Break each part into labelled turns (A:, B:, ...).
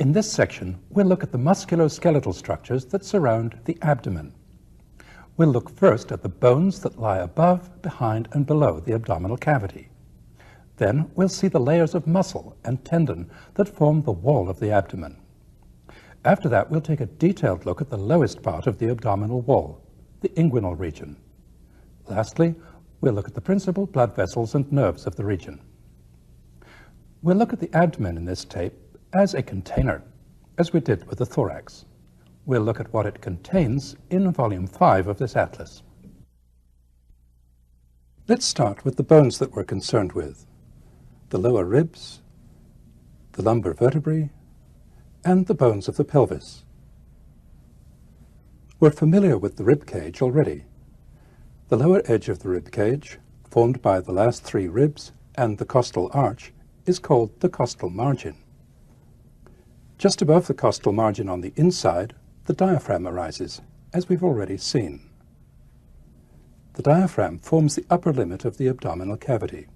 A: In this section, we'll look at the musculoskeletal structures that surround the abdomen. We'll look first at the bones that lie above, behind, and below the abdominal cavity. Then we'll see the layers of muscle and tendon that form the wall of the abdomen. After that, we'll take a detailed look at the lowest part of the abdominal wall, the inguinal region. Lastly, we'll look at the principal blood vessels and nerves of the region. We'll look at the abdomen in this tape as a container, as we did with the thorax. We'll look at what it contains in Volume 5 of this atlas. Let's start with the bones that we're concerned with: the lower ribs, the lumbar vertebrae, and the bones of the pelvis. We're familiar with the rib cage already. The lower edge of the rib cage, formed by the last three ribs and the costal arch, is called the costal margin. Just above the costal margin on the inside, the diaphragm arises, as we've already seen. The diaphragm forms the upper limit of the abdominal cavity.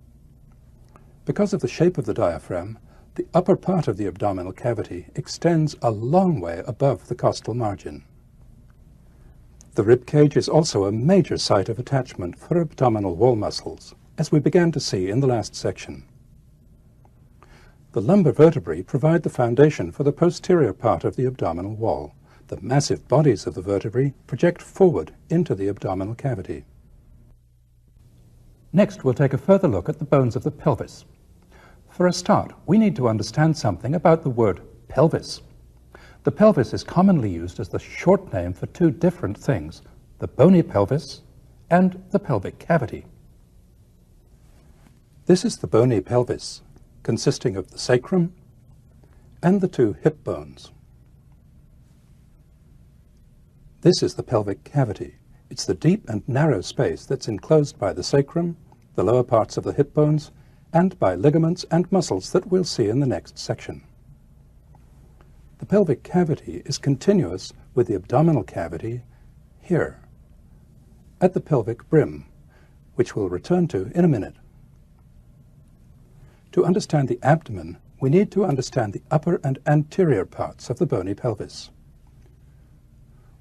A: Because of the shape of the diaphragm, the upper part of the abdominal cavity extends a long way above the costal margin. The rib cage is also a major site of attachment for abdominal wall muscles, as we began to see in the last section. The lumbar vertebrae provide the foundation for the posterior part of the abdominal wall. The massive bodies of the vertebrae project forward into the abdominal cavity. Next, we'll take a further look at the bones of the pelvis. For a start, we need to understand something about the word pelvis. The pelvis is commonly used as the short name for two different things: the bony pelvis and the pelvic cavity. This is the bony pelvis, consisting of the sacrum and the two hip bones. This is the pelvic cavity. It's the deep and narrow space that's enclosed by the sacrum, the lower parts of the hip bones, and by ligaments and muscles that we'll see in the next section. The pelvic cavity is continuous with the abdominal cavity here, at the pelvic brim, which we'll return to in a minute. To understand the abdomen, we need to understand the upper and anterior parts of the bony pelvis.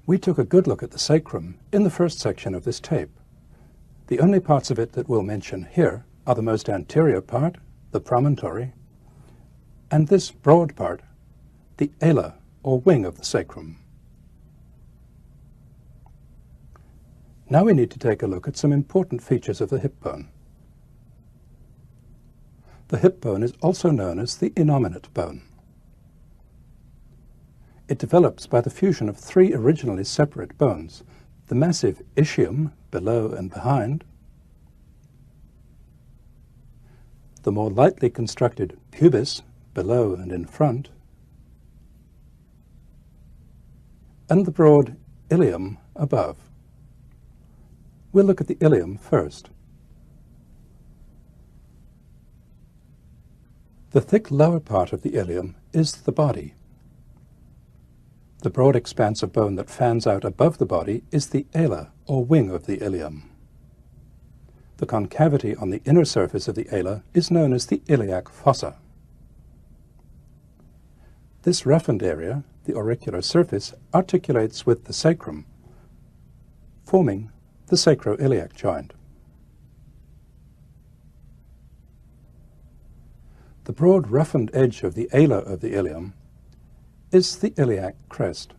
A: We took a good look at the sacrum in the first section of this tape. The only parts of it that we'll mention here are the most anterior part, the promontory, and this broad part, the ala, or wing of the sacrum. Now we need to take a look at some important features of the hip bone. The hip bone is also known as the innominate bone. It develops by the fusion of three originally separate bones: the massive ischium below and behind, the more lightly constructed pubis below and in front, and the broad ilium above. We'll look at the ilium first. The thick lower part of the ilium is the body. The broad expanse of bone that fans out above the body is the ala, or wing of the ilium. The concavity on the inner surface of the ala is known as the iliac fossa. This roughened area, the auricular surface, articulates with the sacrum, forming the sacroiliac joint. The broad roughened edge of the ala of the ilium is the iliac crest.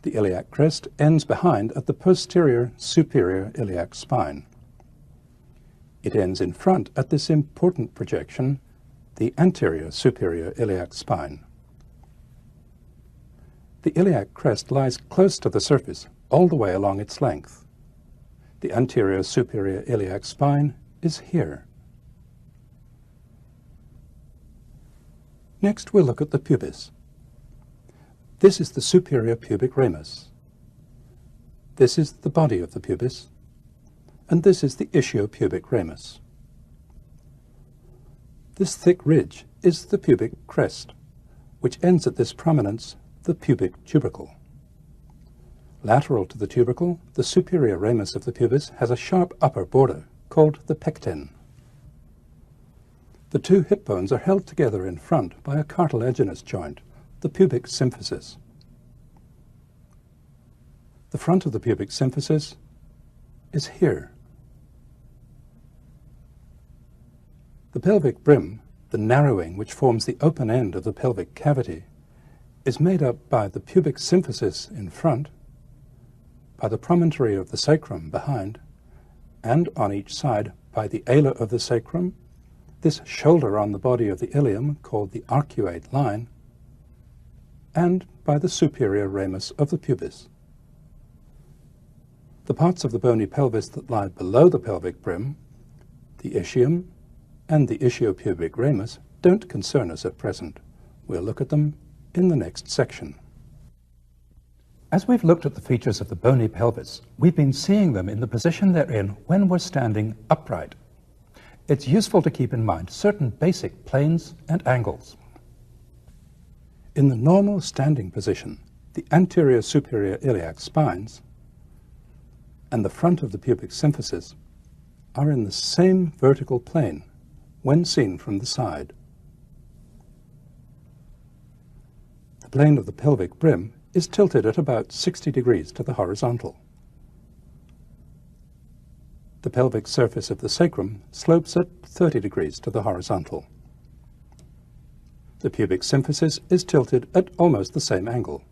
A: The iliac crest ends behind at the posterior superior iliac spine. It ends in front at this important projection, the anterior superior iliac spine. The iliac crest lies close to the surface all the way along its length. The anterior superior iliac spine is here. Next, we'll look at the pubis. This is the superior pubic ramus. This is the body of the pubis, and this is the ischiopubic ramus. This thick ridge is the pubic crest, which ends at this prominence, the pubic tubercle. Lateral to the tubercle, the superior ramus of the pubis has a sharp upper border called the pecten. The two hip bones are held together in front by a cartilaginous joint, the pubic symphysis. The front of the pubic symphysis is here. The pelvic brim, the narrowing which forms the open end of the pelvic cavity, is made up by the pubic symphysis in front, by the promontory of the sacrum behind, and on each side by the ala of the sacrum, this shoulder on the body of the ilium called the arcuate line, and by the superior ramus of the pubis. The parts of the bony pelvis that lie below the pelvic brim, the ischium and the ischiopubic ramus, don't concern us at present. We'll look at them in the next section. As we've looked at the features of the bony pelvis, we've been seeing them in the position they're in when we're standing upright. It's useful to keep in mind certain basic planes and angles. In the normal standing position, the anterior superior iliac spines and the front of the pubic symphysis are in the same vertical plane when seen from the side. The plane of the pelvic brim is tilted at about 60 degrees to the horizontal. The pelvic surface of the sacrum slopes at 30 degrees to the horizontal. The pubic symphysis is tilted at almost the same angle.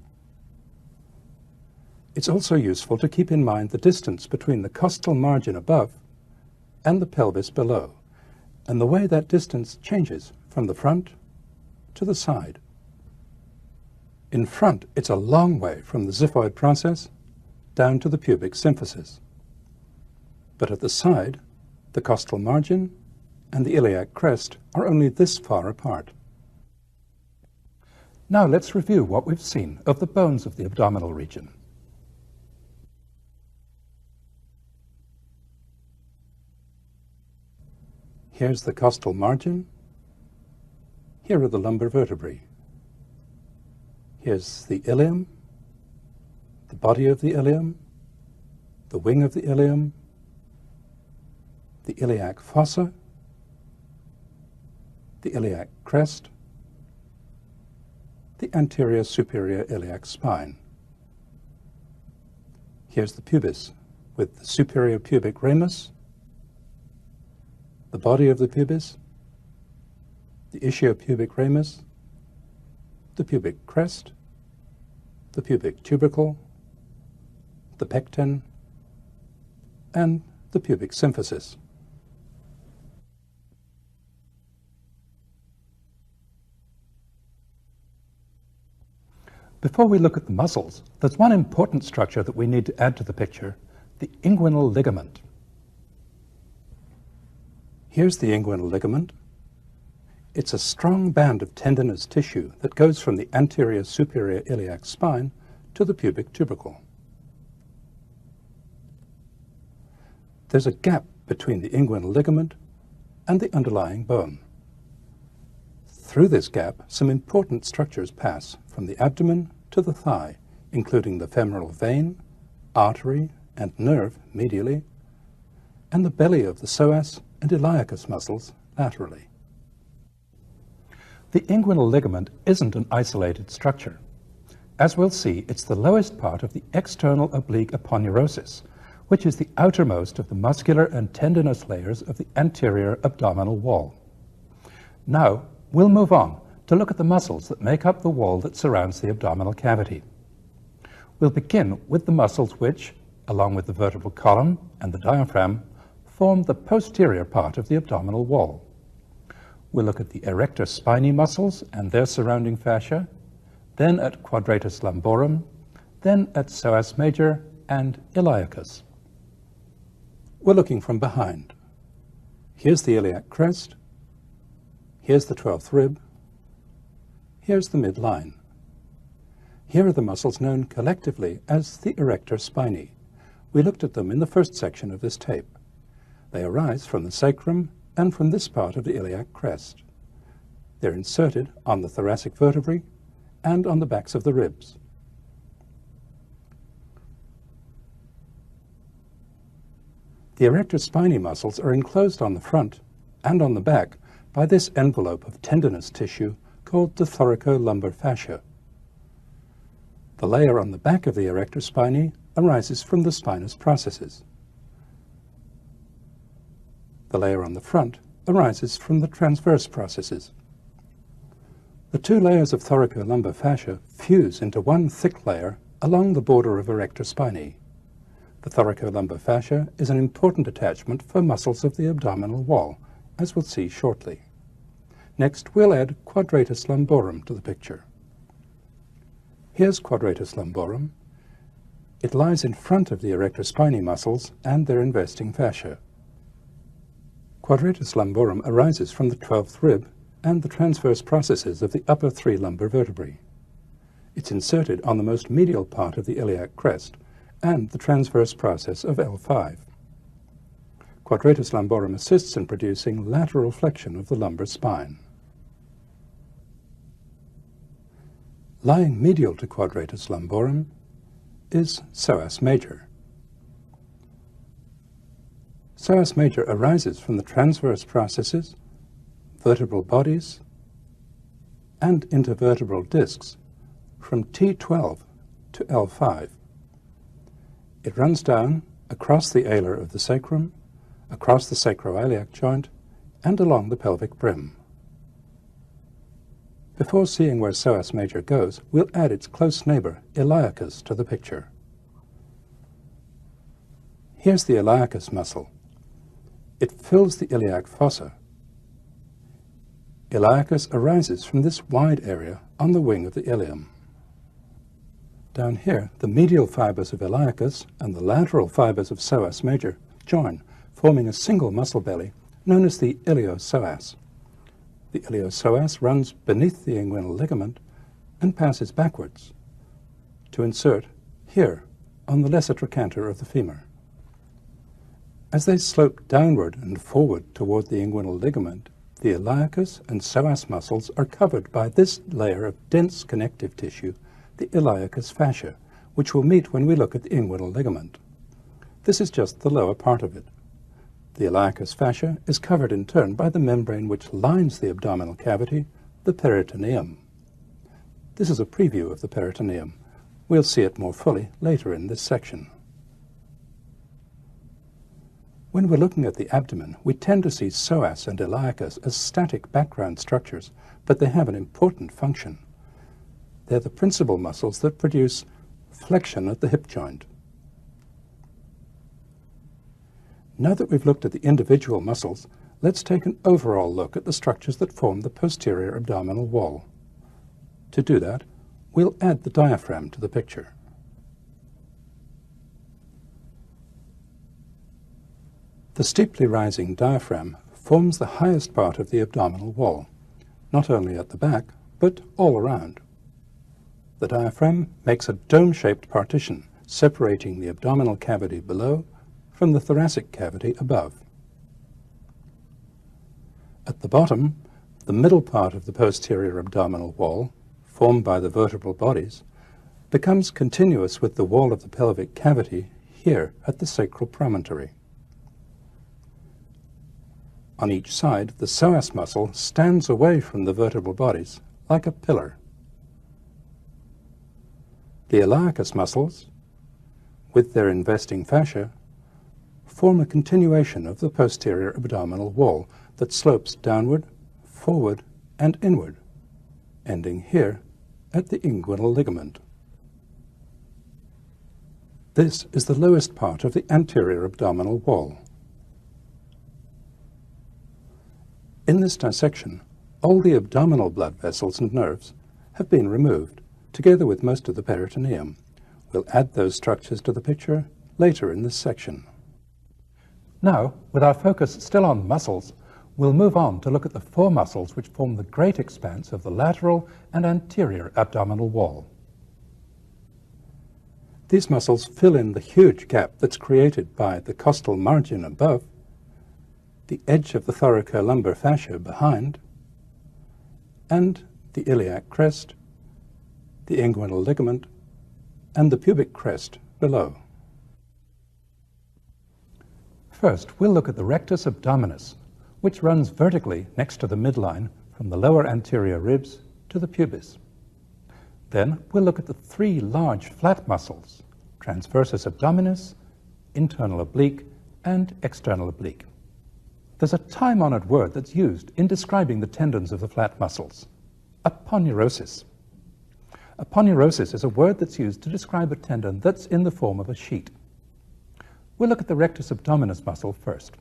A: It's also useful to keep in mind the distance between the costal margin above and the pelvis below, and the way that distance changes from the front to the side. In front, it's a long way from the xiphoid process down to the pubic symphysis. But at the side, the costal margin and the iliac crest are only this far apart. Now let's review what we've seen of the bones of the abdominal region. Here's the costal margin. Here are the lumbar vertebrae. Here's the ilium, the body of the ilium, the wing of the ilium, the iliac fossa, the iliac crest, the anterior superior iliac spine. Here's the pubis with the superior pubic ramus, the body of the pubis, the ischiopubic ramus, the pubic crest, the pubic tubercle, the pecten, and the pubic symphysis. Before we look at the muscles, there's one important structure that we need to add to the picture, the inguinal ligament. Here's the inguinal ligament. It's a strong band of tendinous tissue that goes from the anterior superior iliac spine to the pubic tubercle. There's a gap between the inguinal ligament and the underlying bone. Through this gap, some important structures pass from the abdomen to the thigh, including the femoral vein, artery, and nerve medially, and the belly of the psoas and iliacus muscles laterally. The inguinal ligament isn't an isolated structure. As we'll see, it's the lowest part of the external oblique aponeurosis, which is the outermost of the muscular and tendinous layers of the anterior abdominal wall. Now, we'll move on to look at the muscles that make up the wall that surrounds the abdominal cavity. We'll begin with the muscles which, along with the vertebral column and the diaphragm, form the posterior part of the abdominal wall. We'll look at the erector spinae muscles and their surrounding fascia, then at quadratus lumborum, then at psoas major and iliacus. We're looking from behind. Here's the iliac crest, here's the 12th rib, here's the midline. Here are the muscles known collectively as the erector spinae. We looked at them in the first section of this tape. They arise from the sacrum and from this part of the iliac crest. They're inserted on the thoracic vertebrae and on the backs of the ribs. The erector spinae muscles are enclosed on the front and on the back by this envelope of tendinous tissue called the thoracolumbar fascia. The layer on the back of the erector spinae arises from the spinous processes. The layer on the front arises from the transverse processes. The two layers of thoracolumbar fascia fuse into one thick layer along the border of erector spinae. The thoracolumbar fascia is an important attachment for muscles of the abdominal wall, as we'll see shortly. Next, we'll add quadratus lumborum to the picture. Here's quadratus lumborum. It lies in front of the erector spinae muscles and their investing fascia. Quadratus lumborum arises from the 12th rib and the transverse processes of the upper three lumbar vertebrae. It's inserted on the most medial part of the iliac crest and the transverse process of L5. Quadratus lumborum assists in producing lateral flexion of the lumbar spine. Lying medial to quadratus lumborum is psoas major. Psoas major arises from the transverse processes, vertebral bodies, and intervertebral discs from T12 to L5. It runs down across the alar of the sacrum, across the sacroiliac joint, and along the pelvic brim. Before seeing where psoas major goes, we'll add its close neighbor, iliacus, to the picture. Here's the iliacus muscle. It fills the iliac fossa. Iliacus arises from this wide area on the wing of the ilium. Down here, the medial fibers of iliacus and the lateral fibers of psoas major join, forming a single muscle belly known as the iliopsoas. The iliopsoas runs beneath the inguinal ligament and passes backwards to insert here on the lesser trochanter of the femur. As they slope downward and forward toward the inguinal ligament, the iliacus and psoas muscles are covered by this layer of dense connective tissue, the iliacus fascia, which we'll meet when we look at the inguinal ligament. This is just the lower part of it. The iliacus fascia is covered in turn by the membrane which lines the abdominal cavity, the peritoneum. This is a preview of the peritoneum. We'll see it more fully later in this section. When we're looking at the abdomen, we tend to see psoas and iliacus as static background structures, but they have an important function. They're the principal muscles that produce flexion at the hip joint. Now that we've looked at the individual muscles, let's take an overall look at the structures that form the posterior abdominal wall. To do that, we'll add the diaphragm to the picture. The steeply rising diaphragm forms the highest part of the abdominal wall, not only at the back, but all around. The diaphragm makes a dome-shaped partition separating the abdominal cavity below from the thoracic cavity above. At the bottom, the middle part of the posterior abdominal wall, formed by the vertebral bodies, becomes continuous with the wall of the pelvic cavity here at the sacral promontory. On each side, the psoas muscle stands away from the vertebral bodies like a pillar. The iliacus muscles, with their investing fascia, form a continuation of the posterior abdominal wall that slopes downward, forward, and inward, ending here at the inguinal ligament. This is the lowest part of the anterior abdominal wall. In this dissection, all the abdominal blood vessels and nerves have been removed, together with most of the peritoneum. We'll add those structures to the picture later in this section. Now, with our focus still on muscles, we'll move on to look at the four muscles which form the great expanse of the lateral and anterior abdominal wall. These muscles fill in the huge gap that's created by the costal margin above, the edge of the thoracolumbar fascia behind, and the iliac crest, the inguinal ligament, and the pubic crest below. First, we'll look at the rectus abdominis, which runs vertically next to the midline from the lower anterior ribs to the pubis. Then we'll look at the three large flat muscles, transversus abdominis, internal oblique, and external oblique. There's a time-honored word that's used in describing the tendons of the flat muscles: aponeurosis. Aponeurosis is a word that's used to describe a tendon that's in the form of a sheet. We'll look at the rectus abdominis muscle first.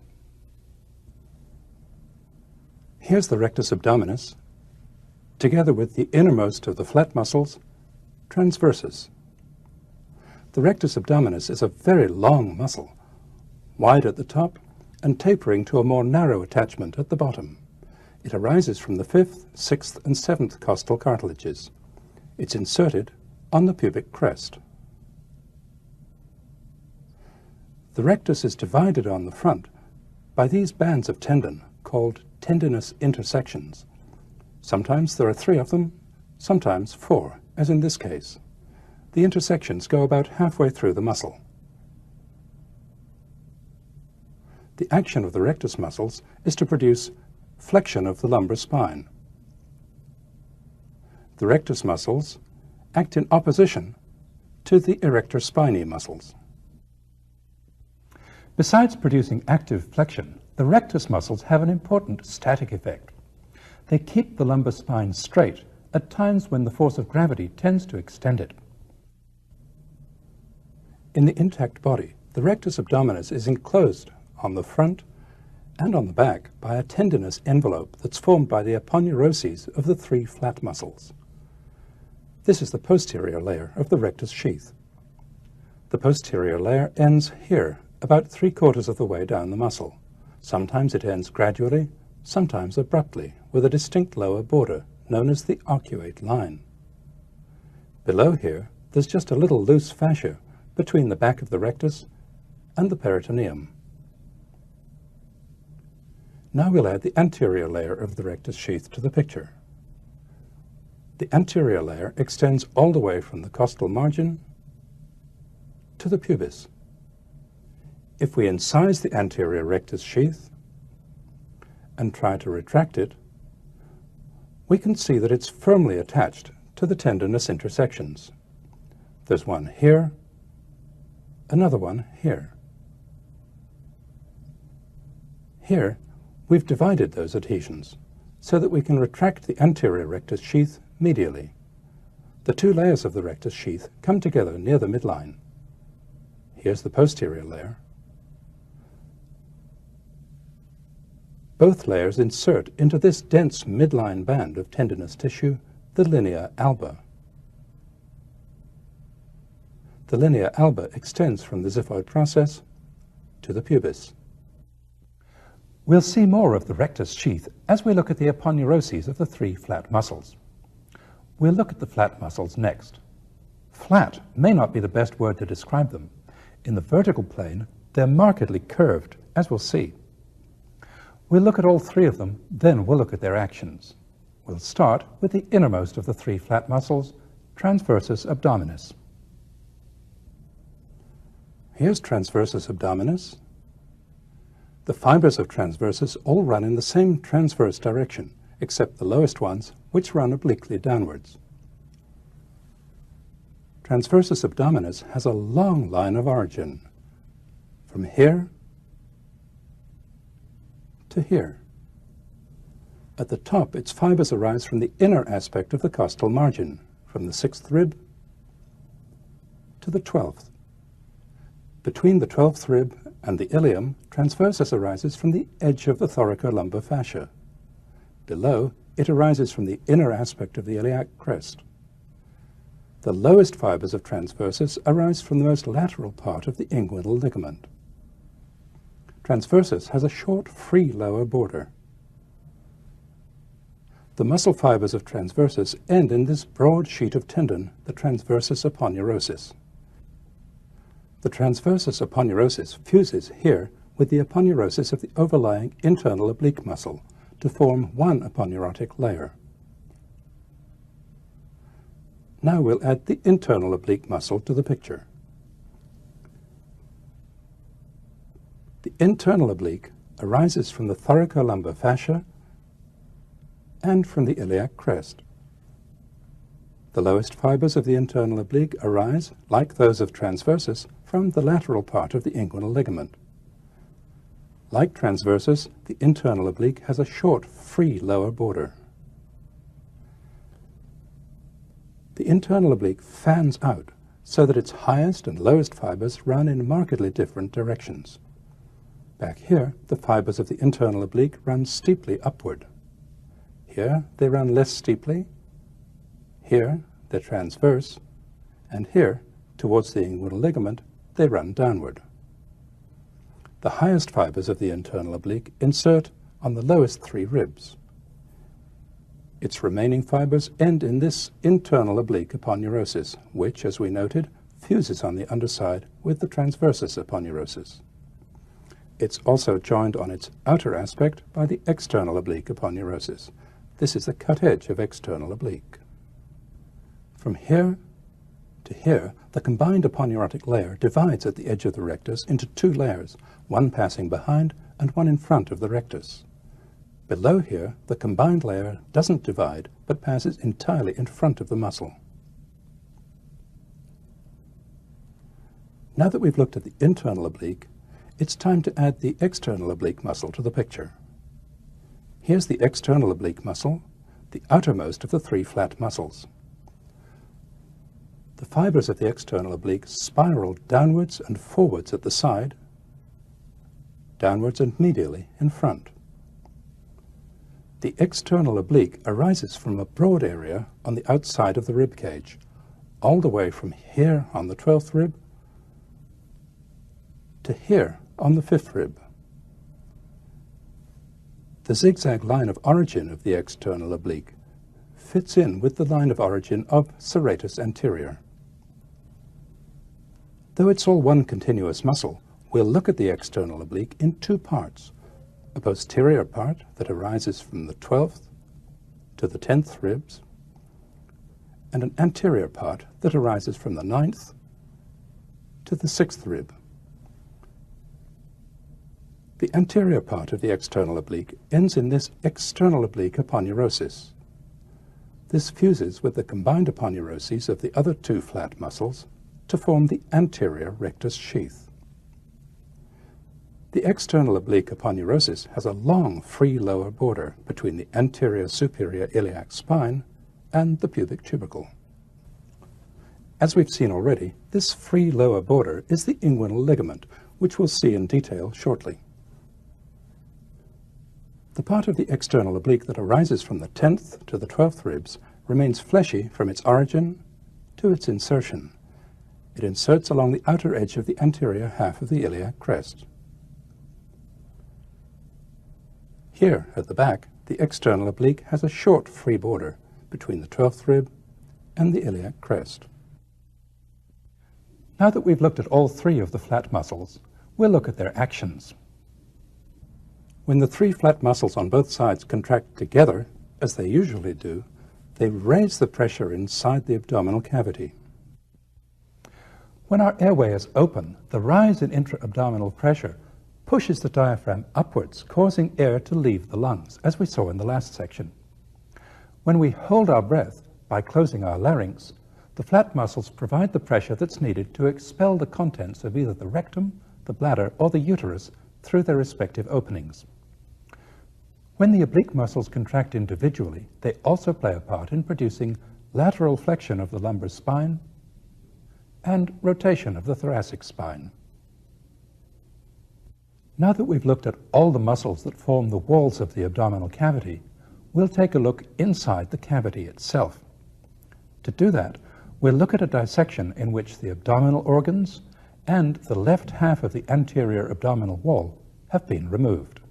A: Here's the rectus abdominis, together with the innermost of the flat muscles, transversus. The rectus abdominis is a very long muscle, wide at the top and tapering to a more narrow attachment at the bottom. It arises from the 5th, 6th, and 7th costal cartilages. It's inserted on the pubic crest. The rectus is divided on the front by these bands of tendon called tendinous intersections. Sometimes there are 3 of them, sometimes 4, as in this case. The intersections go about halfway through the muscle. The action of the rectus muscles is to produce flexion of the lumbar spine. The rectus muscles act in opposition to the erector spinae muscles. Besides producing active flexion, the rectus muscles have an important static effect. They keep the lumbar spine straight at times when the force of gravity tends to extend it. In the intact body, the rectus abdominis is enclosed on the front and on the back by a tendinous envelope that's formed by the aponeuroses of the 3 flat muscles. This is the posterior layer of the rectus sheath. The posterior layer ends here, about 3/4 of the way down the muscle. Sometimes it ends gradually, sometimes abruptly, with a distinct lower border, known as the arcuate line. Below here, there's just a little loose fascia between the back of the rectus and the peritoneum. Now we'll add the anterior layer of the rectus sheath to the picture. The anterior layer extends all the way from the costal margin to the pubis. If we incise the anterior rectus sheath and try to retract it, we can see that it's firmly attached to the tendinous intersections. There's one here, another one here. Here, we've divided those adhesions so that we can retract the anterior rectus sheath medially. The 2 layers of the rectus sheath come together near the midline. Here's the posterior layer. Both layers insert into this dense midline band of tendinous tissue the linea alba. The linea alba extends from the xiphoid process to the pubis. We'll see more of the rectus sheath as we look at the aponeuroses of the 3 flat muscles. We'll look at the flat muscles next. Flat may not be the best word to describe them. In the vertical plane, they're markedly curved, as we'll see. We'll look at all 3 of them, then we'll look at their actions. We'll start with the innermost of the 3 flat muscles, transversus abdominis. Here's transversus abdominis. The fibers of transversus all run in the same transverse direction, except the lowest ones, which run obliquely downwards. Transversus abdominis has a long line of origin, from here to here. At the top, its fibers arise from the inner aspect of the costal margin, from the 6th rib to the 12th. Between the 12th rib and the ilium, transversus arises from the edge of the thoracolumbar fascia. Below, it arises from the inner aspect of the iliac crest. The lowest fibers of transversus arise from the most lateral part of the inguinal ligament. Transversus has a short, free lower border. The muscle fibers of transversus end in this broad sheet of tendon, the transversus aponeurosis. The transversus aponeurosis fuses here with the aponeurosis of the overlying internal oblique muscle to form one aponeurotic layer. Now we'll add the internal oblique muscle to the picture. The internal oblique arises from the thoracolumbar fascia and from the iliac crest. The lowest fibers of the internal oblique arise, like those of transversus, from the lateral part of the inguinal ligament. Like transversus, the internal oblique has a short, free lower border. The internal oblique fans out so that its highest and lowest fibers run in markedly different directions. Back here, the fibers of the internal oblique run steeply upward. Here, they run less steeply. Here, they're transverse. And here, towards the inguinal ligament, they run downward. The highest fibers of the internal oblique insert on the lowest three ribs. Its remaining fibers end in this internal oblique aponeurosis, which, as we noted, fuses on the underside with the transversus aponeurosis. It's also joined on its outer aspect by the external oblique aponeurosis. This is the cut edge of external oblique. From here to here, the combined aponeurotic layer divides at the edge of the rectus into two layers, one passing behind and one in front of the rectus. Below here, the combined layer doesn't divide, but passes entirely in front of the muscle. Now that we've looked at the internal oblique, it's time to add the external oblique muscle to the picture. Here's the external oblique muscle, the outermost of the three flat muscles. The fibers of the external oblique spiral downwards and forwards at the side, downwards and medially in front. The external oblique arises from a broad area on the outside of the rib cage, all the way from here on the 12th rib to here on the 5th rib. The zigzag line of origin of the external oblique fits in with the line of origin of serratus anterior. Though it's all one continuous muscle, we'll look at the external oblique in two parts, a posterior part that arises from the 12th to the 10th ribs, and an anterior part that arises from the 9th to the 6th rib. The anterior part of the external oblique ends in this external oblique aponeurosis. This fuses with the combined aponeuroses of the other two flat muscles to form the anterior rectus sheath. The external oblique aponeurosis has a long, free lower border between the anterior superior iliac spine and the pubic tubercle. As we've seen already, this free lower border is the inguinal ligament, which we'll see in detail shortly. The part of the external oblique that arises from the 10th to the 12th ribs remains fleshy from its origin to its insertion. It inserts along the outer edge of the anterior half of the iliac crest. Here, at the back, the external oblique has a short free border between the 12th rib and the iliac crest. Now that we've looked at all three of the flat muscles, we'll look at their actions. When the three flat muscles on both sides contract together, as they usually do, they raise the pressure inside the abdominal cavity. When our airway is open, the rise in intra-abdominal pressure pushes the diaphragm upwards, causing air to leave the lungs, as we saw in the last section. When we hold our breath by closing our larynx, the flat muscles provide the pressure that's needed to expel the contents of either the rectum, the bladder, or the uterus through their respective openings. When the oblique muscles contract individually, they also play a part in producing lateral flexion of the lumbar spine and rotation of the thoracic spine. Now that we've looked at all the muscles that form the walls of the abdominal cavity, we'll take a look inside the cavity itself. To do that, we'll look at a dissection in which the abdominal organs and the left half of the anterior abdominal wall have been removed.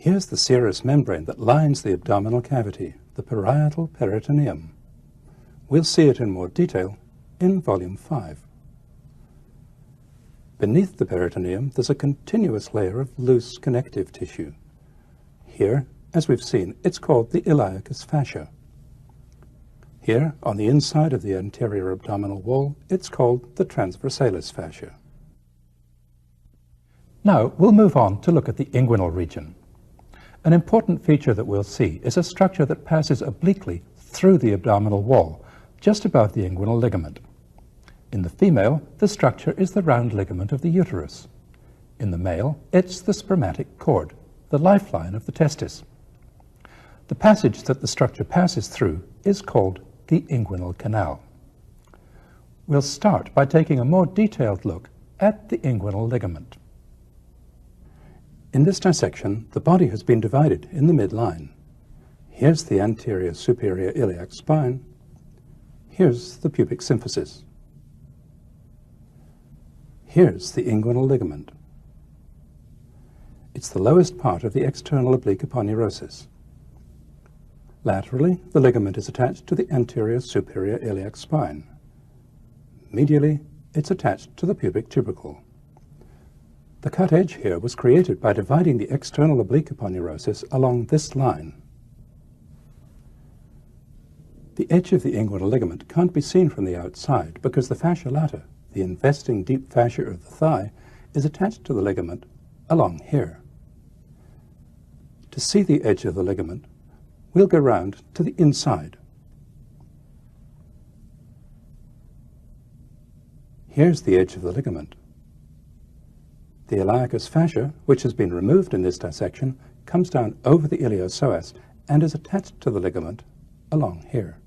A: Here's the serous membrane that lines the abdominal cavity, the parietal peritoneum. We'll see it in more detail in Volume 5. Beneath the peritoneum, there's a continuous layer of loose connective tissue. Here, as we've seen, it's called the iliacus fascia. Here, on the inside of the anterior abdominal wall, it's called the transversalis fascia. Now we'll move on to look at the inguinal region. An important feature that we'll see is a structure that passes obliquely through the abdominal wall, just above the inguinal ligament. In the female, the structure is the round ligament of the uterus. In the male, it's the spermatic cord, the lifeline of the testis. The passage that the structure passes through is called the inguinal canal. We'll start by taking a more detailed look at the inguinal ligament. In this dissection, the body has been divided in the midline. Here's the anterior superior iliac spine. Here's the pubic symphysis. Here's the inguinal ligament. It's the lowest part of the external oblique aponeurosis. Laterally, the ligament is attached to the anterior superior iliac spine. Medially, it's attached to the pubic tubercle. The cut edge here was created by dividing the external oblique aponeurosis along this line. The edge of the inguinal ligament can't be seen from the outside because the fascia lata, the investing deep fascia of the thigh, is attached to the ligament along here. To see the edge of the ligament, we'll go round to the inside. Here's the edge of the ligament. The iliacus fascia, which has been removed in this dissection, comes down over the iliopsoas and is attached to the ligament along here.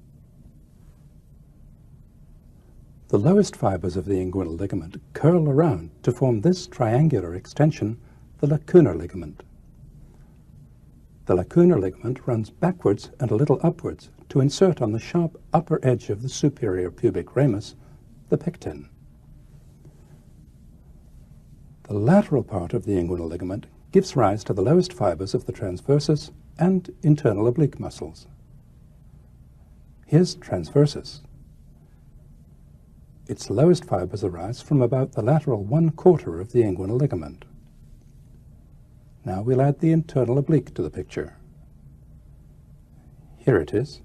A: The lowest fibers of the inguinal ligament curl around to form this triangular extension, the lacunar ligament. The lacunar ligament runs backwards and a little upwards to insert on the sharp upper edge of the superior pubic ramus, the pecten. The lateral part of the inguinal ligament gives rise to the lowest fibers of the transversus and internal oblique muscles. Here's transversus. Its lowest fibers arise from about the lateral 1/4 of the inguinal ligament. Now we'll add the internal oblique to the picture. Here it is.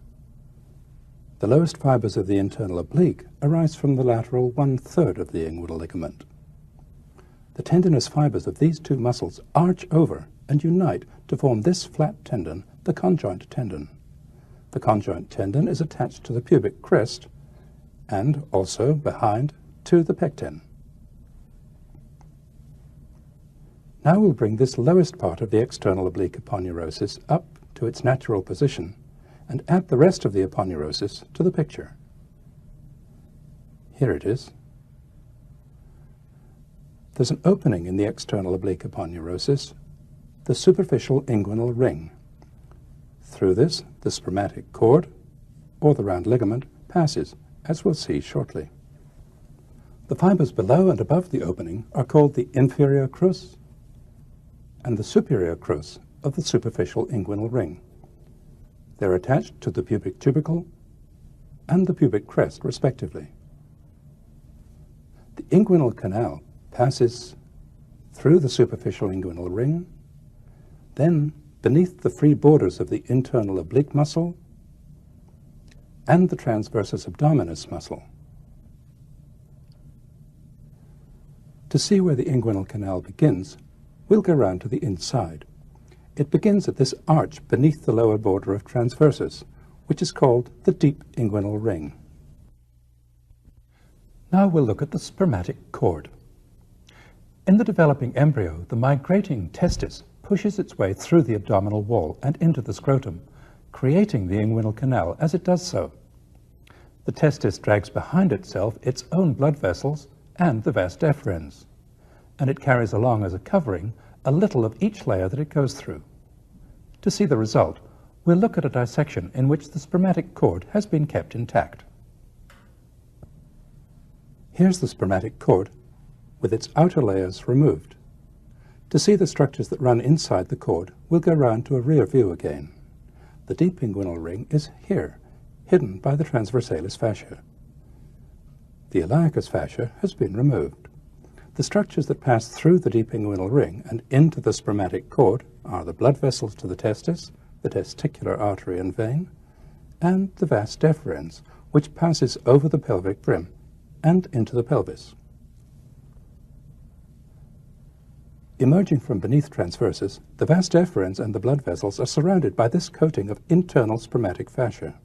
A: The lowest fibers of the internal oblique arise from the lateral 1/3 of the inguinal ligament. The tendinous fibers of these two muscles arch over and unite to form this flat tendon, the conjoint tendon. The conjoint tendon is attached to the pubic crest and also behind to the pecten. Now we'll bring this lowest part of the external oblique aponeurosis up to its natural position and add the rest of the aponeurosis to the picture. Here it is. There's an opening in the external oblique aponeurosis, the superficial inguinal ring. Through this, the spermatic cord, or the round ligament, passes, as we'll see shortly. The fibers below and above the opening are called the inferior crus and the superior crus of the superficial inguinal ring. They're attached to the pubic tubercle and the pubic crest, respectively. The inguinal canal passes through the superficial inguinal ring, then beneath the free borders of the internal oblique muscle and the transversus abdominis muscle. To see where the inguinal canal begins, we'll go round to the inside. It begins at this arch beneath the lower border of transversus, which is called the deep inguinal ring. Now we'll look at the spermatic cord. In the developing embryo, the migrating testis pushes its way through the abdominal wall and into the scrotum, creating the inguinal canal as it does so. The testis drags behind itself its own blood vessels and the vas deferens, and it carries along as a covering a little of each layer that it goes through. To see the result, we'll look at a dissection in which the spermatic cord has been kept intact. Here's the spermatic cord with its outer layers removed. To see the structures that run inside the cord, we'll go round to a rear view again. The deep inguinal ring is here, hidden by the transversalis fascia. The iliacus fascia has been removed. The structures that pass through the deep inguinal ring and into the spermatic cord are the blood vessels to the testis, the testicular artery and vein, and the vas deferens, which passes over the pelvic brim and into the pelvis. Emerging from beneath transversus, the vas deferens and the blood vessels are surrounded by this coating of internal spermatic fascia.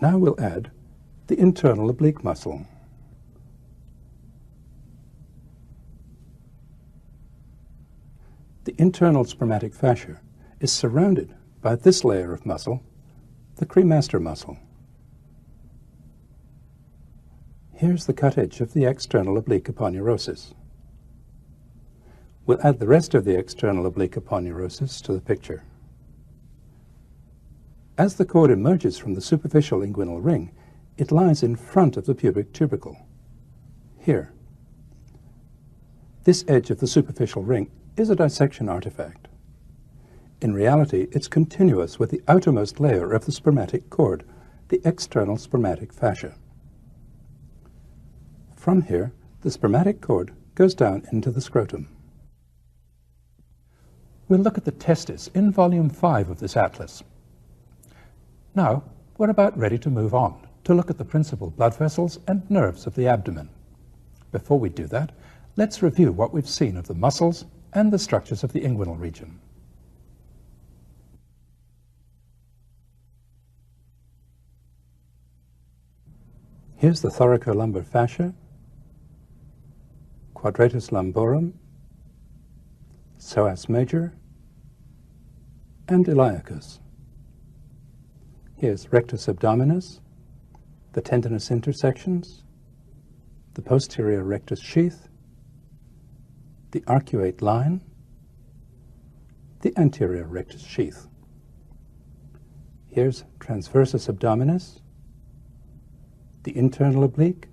A: Now we'll add the internal oblique muscle. The internal spermatic fascia is surrounded by this layer of muscle, the cremaster muscle. Here's the cut edge of the external oblique aponeurosis. We'll add the rest of the external oblique aponeurosis to the picture. As the cord emerges from the superficial inguinal ring, it lies in front of the pubic tubercle, here. This edge of the superficial ring is a dissection artifact. In reality, it's continuous with the outermost layer of the spermatic cord, the external spermatic fascia. From here, the spermatic cord goes down into the scrotum. We'll look at the testis in volume 5 of this atlas. Now, we're about ready to move on to look at the principal blood vessels and nerves of the abdomen. Before we do that, let's review what we've seen of the muscles and the structures of the inguinal region. Here's the thoracolumbar fascia, quadratus lumborum, psoas major, and iliacus. Here's rectus abdominis, the tendinous intersections, the posterior rectus sheath, the arcuate line, the anterior rectus sheath. Here's transversus abdominis, the internal oblique,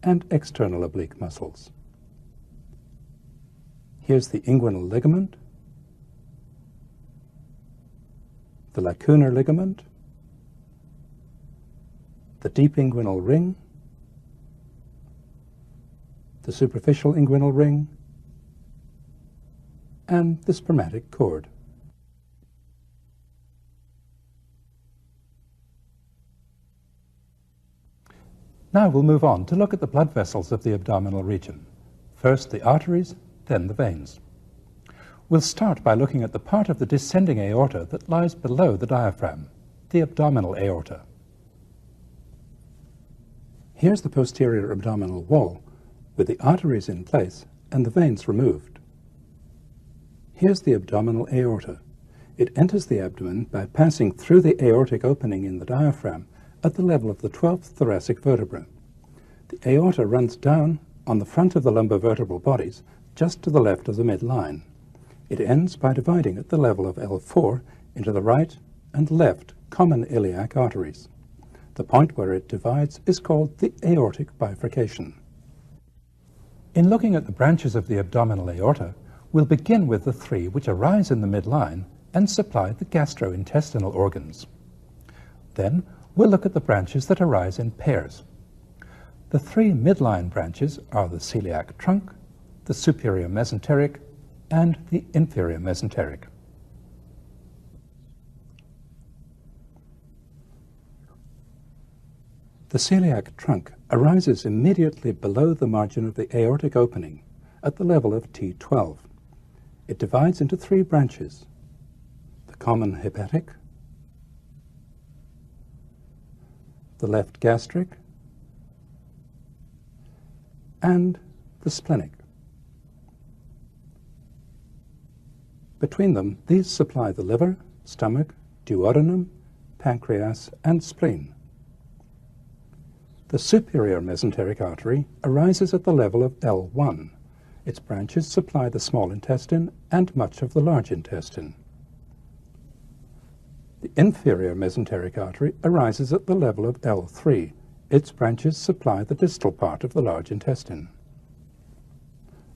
A: and external oblique muscles. Here's the inguinal ligament, the lacunar ligament, the deep inguinal ring, the superficial inguinal ring, and the spermatic cord. Now we'll move on to look at the blood vessels of the abdominal region. First the arteries, then the veins. We'll start by looking at the part of the descending aorta that lies below the diaphragm, the abdominal aorta. Here's the posterior abdominal wall, with the arteries in place and the veins removed. Here's the abdominal aorta. It enters the abdomen by passing through the aortic opening in the diaphragm at the level of the 12th thoracic vertebra. The aorta runs down on the front of the lumbovertebral bodies, just to the left of the midline. It ends by dividing at the level of L4 into the right and left common iliac arteries. The point where it divides is called the aortic bifurcation. In looking at the branches of the abdominal aorta, we'll begin with the three which arise in the midline and supply the gastrointestinal organs. Then we'll look at the branches that arise in pairs. The three midline branches are the celiac trunk, the superior mesenteric, and the inferior mesenteric. The celiac trunk arises immediately below the margin of the aortic opening at the level of T12. It divides into three branches: the common hepatic, the left gastric, and the splenic. Between them, these supply the liver, stomach, duodenum, pancreas, and spleen. The superior mesenteric artery arises at the level of L1. Its branches supply the small intestine and much of the large intestine. The inferior mesenteric artery arises at the level of L3. Its branches supply the distal part of the large intestine.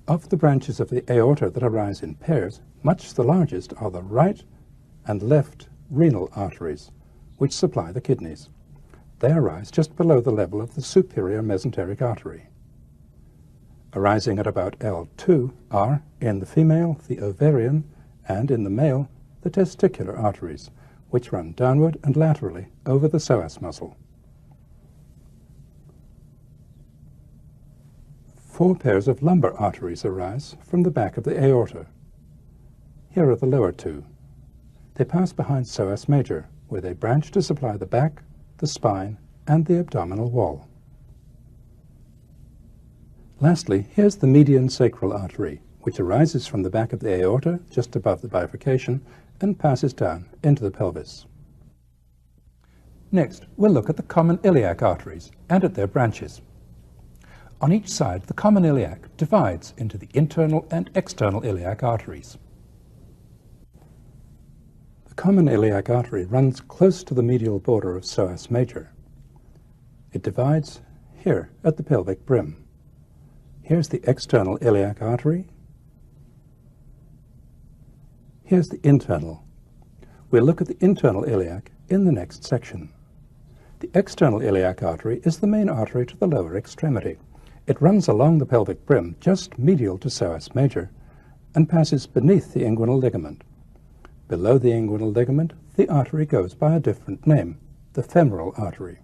A: Of the branches of the aorta that arise in pairs, much the largest are the right and left renal arteries, which supply the kidneys. They arise just below the level of the superior mesenteric artery. Arising at about L2 are, in the female, the ovarian, and in the male, the testicular arteries, which run downward and laterally over the psoas muscle. 4 pairs of lumbar arteries arise from the back of the aorta. Here are the lower 2. They pass behind psoas major, where they branch to supply the back, the spine, and the abdominal wall. Lastly, here's the median sacral artery, which arises from the back of the aorta, just above the bifurcation, and passes down into the pelvis. Next, we'll look at the common iliac arteries and at their branches. On each side, the common iliac divides into the internal and external iliac arteries. The common iliac artery runs close to the medial border of psoas major. It divides here at the pelvic brim. Here's the external iliac artery. Here's the internal. We'll look at the internal iliac in the next section. The external iliac artery is the main artery to the lower extremity. It runs along the pelvic brim just medial to psoas major and passes beneath the inguinal ligament. Below the inguinal ligament, the artery goes by a different name, the femoral artery.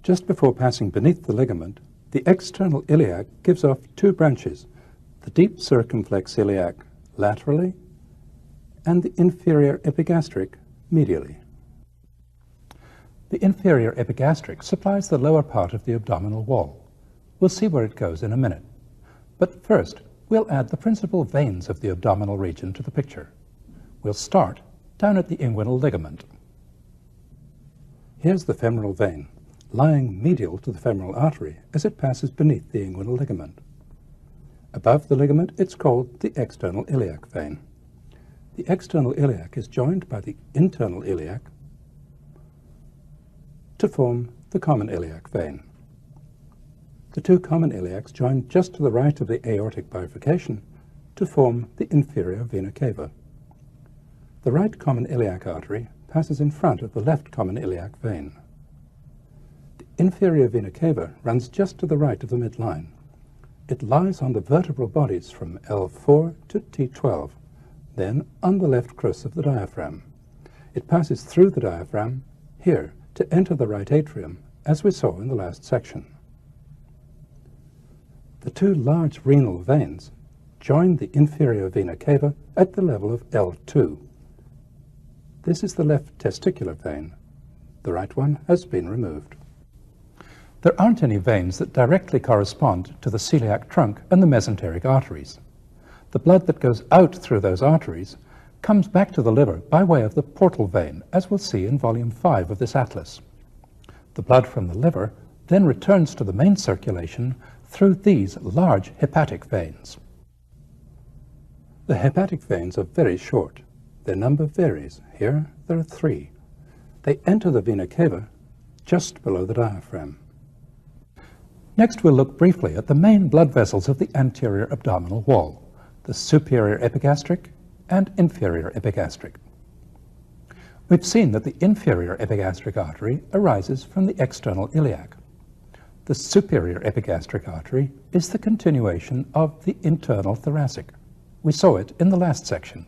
A: Just before passing beneath the ligament, the external iliac gives off 2 branches, the deep circumflex iliac laterally and the inferior epigastric medially. The inferior epigastric supplies the lower part of the abdominal wall. We'll see where it goes in a minute. But first, we'll add the principal veins of the abdominal region to the picture. We'll start down at the inguinal ligament. Here's the femoral vein, lying medial to the femoral artery as it passes beneath the inguinal ligament. Above the ligament, it's called the external iliac vein. The external iliac is joined by the internal iliac to form the common iliac vein. The 2 common iliacs join just to the right of the aortic bifurcation to form the inferior vena cava. The right common iliac artery passes in front of the left common iliac vein. The inferior vena cava runs just to the right of the midline. It lies on the vertebral bodies from L4 to T12, then on the left crus of the diaphragm. It passes through the diaphragm here to enter the right atrium, as we saw in the last section. The 2 large renal veins join the inferior vena cava at the level of L2. This is the left testicular vein. The right one has been removed. There aren't any veins that directly correspond to the celiac trunk and the mesenteric arteries. The blood that goes out through those arteries comes back to the liver by way of the portal vein, as we'll see in volume 5 of this atlas. The blood from the liver then returns to the main circulation through these large hepatic veins. The hepatic veins are very short. Their number varies. Here there are 3. They enter the vena cava just below the diaphragm. Next we'll look briefly at the main blood vessels of the anterior abdominal wall, the superior epigastric and inferior epigastric. We've seen that the inferior epigastric artery arises from the external iliac. The superior epigastric artery is the continuation of the internal thoracic. We saw it in the last section.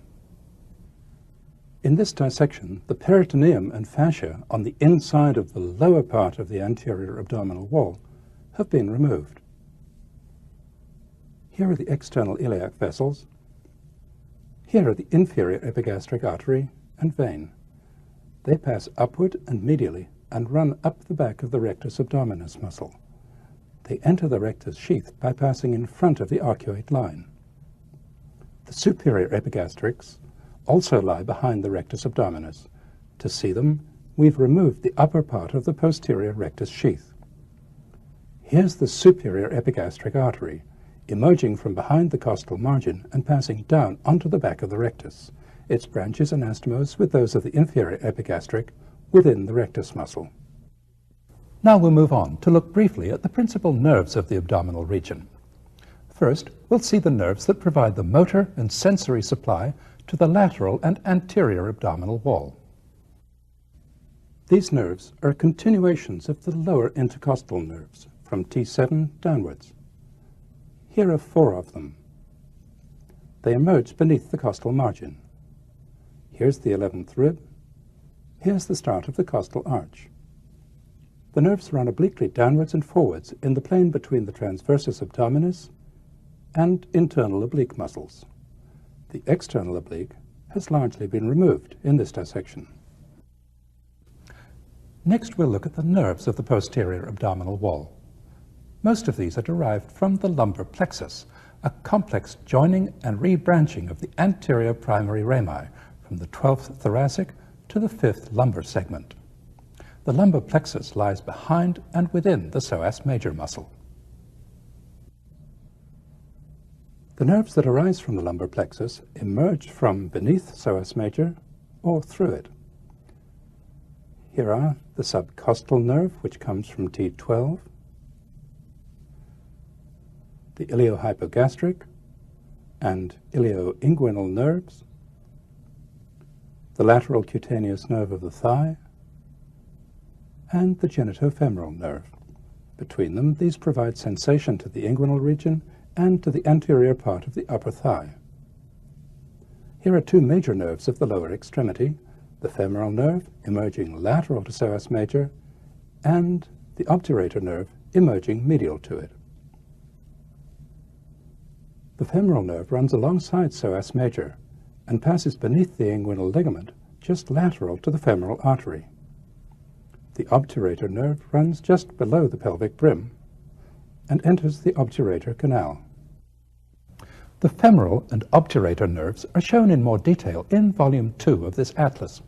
A: In this dissection, the peritoneum and fascia on the inside of the lower part of the anterior abdominal wall have been removed. Here are the external iliac vessels. Here are the inferior epigastric artery and vein. They pass upward and medially and run up the back of the rectus abdominis muscle. They enter the rectus sheath by passing in front of the arcuate line. The superior epigastrics also lie behind the rectus abdominis. To see them, we've removed the upper part of the posterior rectus sheath. Here's the superior epigastric artery, emerging from behind the costal margin and passing down onto the back of the rectus. Its branches are anastomose with those of the inferior epigastric within the rectus muscle. Now we'll move on to look briefly at the principal nerves of the abdominal region. First, we'll see the nerves that provide the motor and sensory supply to the lateral and anterior abdominal wall. These nerves are continuations of the lower intercostal nerves from T7 downwards. Here are 4 of them. They emerge beneath the costal margin. Here's the 11th rib. Here's the start of the costal arch. the nerves run obliquely downwards and forwards in the plane between the transversus abdominis and internal oblique muscles. The external oblique has largely been removed in this dissection. Next, we'll look at the nerves of the posterior abdominal wall. Most of these are derived from the lumbar plexus, a complex joining and rebranching of the anterior primary rami from the 12th thoracic to the 5th lumbar segment. The lumbar plexus lies behind and within the psoas major muscle. The nerves that arise from the lumbar plexus emerge from beneath psoas major or through it. Here are the subcostal nerve, which comes from T12, the iliohypogastric and ilioinguinal nerves, the lateral cutaneous nerve of the thigh, and the genitofemoral nerve. Between them, these provide sensation to the inguinal region and to the anterior part of the upper thigh. Here are two major nerves of the lower extremity, the femoral nerve emerging lateral to psoas major, and the obturator nerve emerging medial to it. The femoral nerve runs alongside psoas major and passes beneath the inguinal ligament just lateral to the femoral artery. The obturator nerve runs just below the pelvic brim and enters the obturator canal. The femoral and obturator nerves are shown in more detail in Volume 2 of this atlas.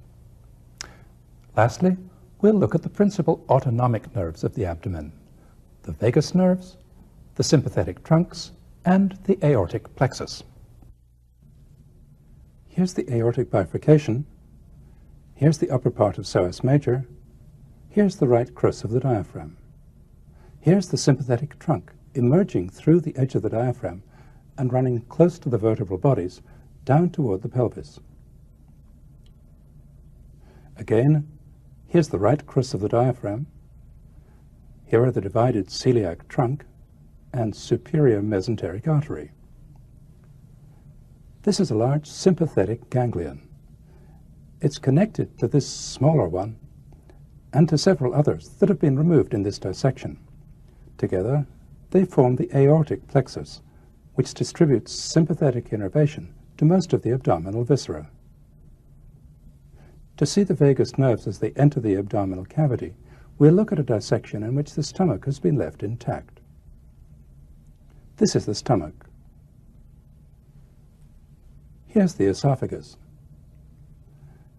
A: Lastly, we'll look at the principal autonomic nerves of the abdomen, the vagus nerves, the sympathetic trunks, and the aortic plexus. Here's the aortic bifurcation. Here's the upper part of psoas major. Here's the right crus of the diaphragm. Here's the sympathetic trunk emerging through the edge of the diaphragm and running close to the vertebral bodies down toward the pelvis. Again, here's the right crus of the diaphragm. Here are the divided celiac trunk and superior mesenteric artery. This is a large sympathetic ganglion. It's connected to this smaller one and to several others that have been removed in this dissection. Together, they form the aortic plexus, which distributes sympathetic innervation to most of the abdominal viscera. To see the vagus nerves as they enter the abdominal cavity, we'll look at a dissection in which the stomach has been left intact. This is the stomach. Here's the esophagus.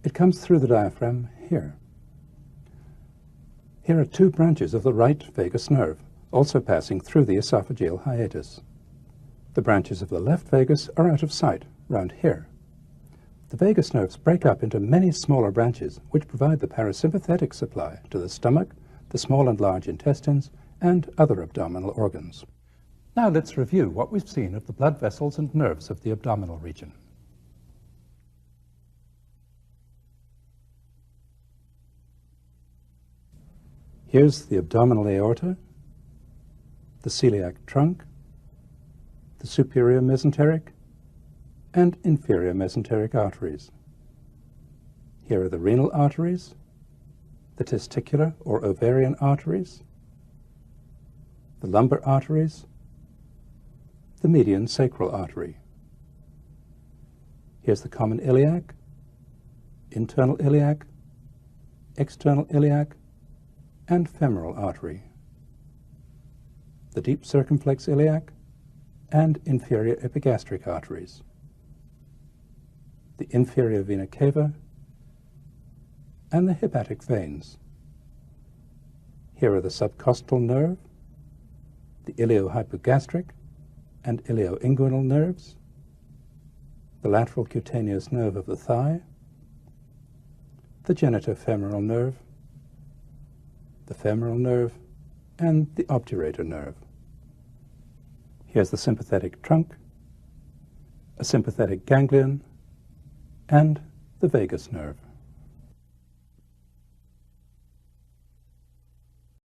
A: It comes through the diaphragm here. Here are two branches of the right vagus nerve, also passing through the esophageal hiatus. The branches of the left vagus are out of sight, round here. The vagus nerves break up into many smaller branches, which provide the parasympathetic supply to the stomach, the small and large intestines, and other abdominal organs. Now let's review what we've seen of the blood vessels and nerves of the abdominal region. Here's the abdominal aorta, the celiac trunk, the superior mesenteric, and inferior mesenteric arteries. Here are the renal arteries, the testicular or ovarian arteries, the lumbar arteries, the median sacral artery. Here's the common iliac, internal iliac, external iliac, and femoral artery, the deep circumflex iliac, and inferior epigastric arteries, the inferior vena cava, and the hepatic veins. Here are the subcostal nerve, the iliohypogastric and ilioinguinal nerves, the lateral cutaneous nerve of the thigh, the genitofemoral nerve, the femoral nerve, and the obturator nerve. Here's the sympathetic trunk, a sympathetic ganglion, and the vagus nerve.